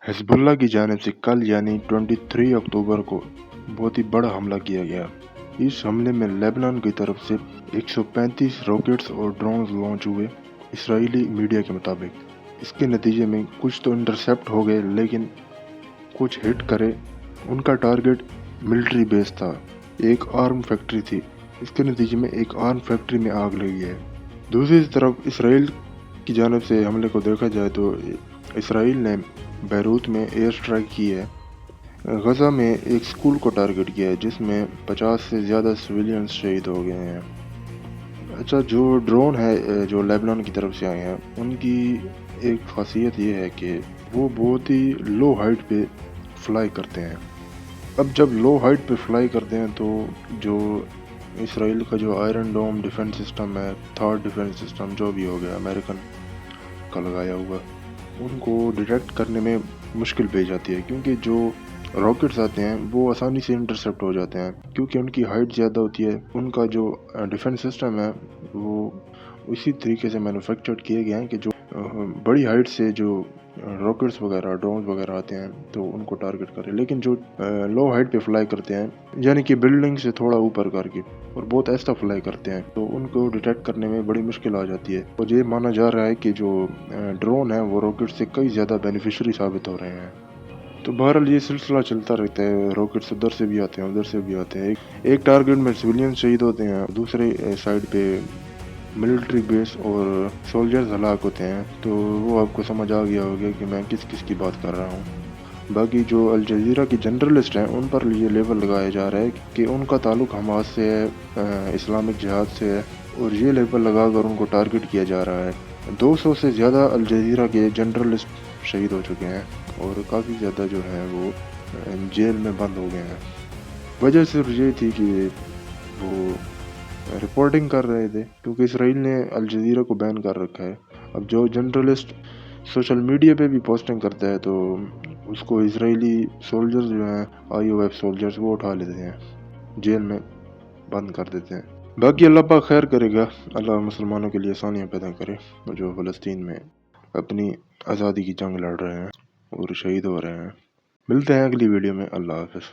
حزب اللہ کی جانب سے کل یعنی 23 اکتوبر کو بہت ہی بڑا حملہ کیا گیا۔ اس حملے میں لیبنان کی طرف سے 135 راکٹس اور ڈرونز لانچ ہوئے اسرائیلی میڈیا کے مطابق۔ اس کے نتیجے میں کچھ تو انٹرسیپٹ ہو گئے لیکن کچھ ہٹ کرے۔ ان کا ٹارگٹ ملٹری بیس تھا، ایک آرم فیکٹری تھی۔ اس کے نتیجے میں ایک آرم فیکٹری میں آگ لگی ہے۔ دوسری طرف اسرائیل کی جانب سے حملے کو دیکھا جائے تو اسرائیل نے بیروت میں ایئر سٹرائک کی ہے۔ غزہ میں ایک سکول کو ٹارگٹ کیا ہے جس میں 50 سے زیادہ سویلینز شہید ہو گئے ہیں۔ اچھا، جو ڈرون ہے جو لیبنان کی طرف سے آئے ہیں ان کی ایک خاصیت یہ ہے کہ وہ بہت ہی لو ہائٹ پہ فلائی کرتے ہیں۔ اب جب لو ہائٹ پہ فلائی کرتے ہیں تو جو اسرائیل کا جو آئرن ڈوم ڈیفنس سسٹم ہے، تھرڈ ڈیفنس سسٹم جو بھی ہو گیا امریکن کا لگایا ہوا، ان کو ڈیٹیکٹ کرنے میں مشکل پیش جاتی ہے کیونکہ جو راکٹس آتے ہیں وہ آسانی سے انٹرسیپٹ ہو جاتے ہیں کیونکہ ان کی ہائٹ زیادہ ہوتی ہے۔ ان کا جو ڈیفنس سسٹم ہے وہ اسی طریقے سے مینوفیکچرڈ کیے گئے ہیں کہ جو بڑی ہائٹ سے جو راکٹس وغیرہ ڈرونز وغیرہ آتے ہیں تو ان کو ٹارگٹ کرے، لیکن جو لو ہائٹ پہ فلائی کرتے ہیں یعنی کہ بلڈنگ سے تھوڑا اوپر کر کے اور بہت ایسا فلائی کرتے ہیں تو ان کو ڈیٹیکٹ کرنے میں بڑی مشکل آ جاتی ہے۔ اور یہ مانا جا رہا ہے کہ جو ڈرون ہیں وہ راکٹ سے کئی زیادہ بینیفیشری ثابت ہو رہے ہیں۔ تو بہرحال یہ سلسلہ چلتا رہتا ہے، راکٹس ادھر سے بھی آتے ہیں ادھر سے بھی آتے ہیں۔ ایک ٹارگٹ میں سویلین شہید ہوتے ہیں، دوسرے سائڈ پہ ملٹری بیس اور سولجرز ہلاک ہوتے ہیں۔ تو وہ آپ کو سمجھ آ گیا ہوگا کہ میں کس کس کی بات کر رہا ہوں۔ باقی جو الجزیرہ کی جرنلسٹ ہیں ان پر یہ لیبل لگایا جا رہا ہے کہ ان کا تعلق حماس سے ہے، اسلامک جہاد سے ہے، اور یہ لیبل لگا کر ان کو ٹارگٹ کیا جا رہا ہے۔ 200 سے زیادہ الجزیرہ کے جرنلسٹ شہید ہو چکے ہیں اور کافی زیادہ جو ہے وہ جیل میں بند ہو گئے ہیں۔ وجہ صرف یہ تھی کہ وہ رپورٹنگ کر رہے تھے کیونکہ اسرائیل نے الجزیرہ کو بین کر رکھا ہے۔ اب جو جرنلسٹ سوشل میڈیا پہ بھی پوسٹنگ کرتا ہے تو اس کو اسرائیلی سولجرز جو ہیں IOF سولجرز وہ اٹھا لیتے ہیں، جیل میں بند کر دیتے ہیں۔ باقی اللہ پاک خیر کرے گا، اللہ مسلمانوں کے لیے آسانیاں پیدا کرے جو فلسطین میں اپنی آزادی کی جنگ لڑ رہے ہیں اور شہید ہو رہے ہیں۔ ملتے ہیں اگلی ویڈیو میں، اللہ حافظ۔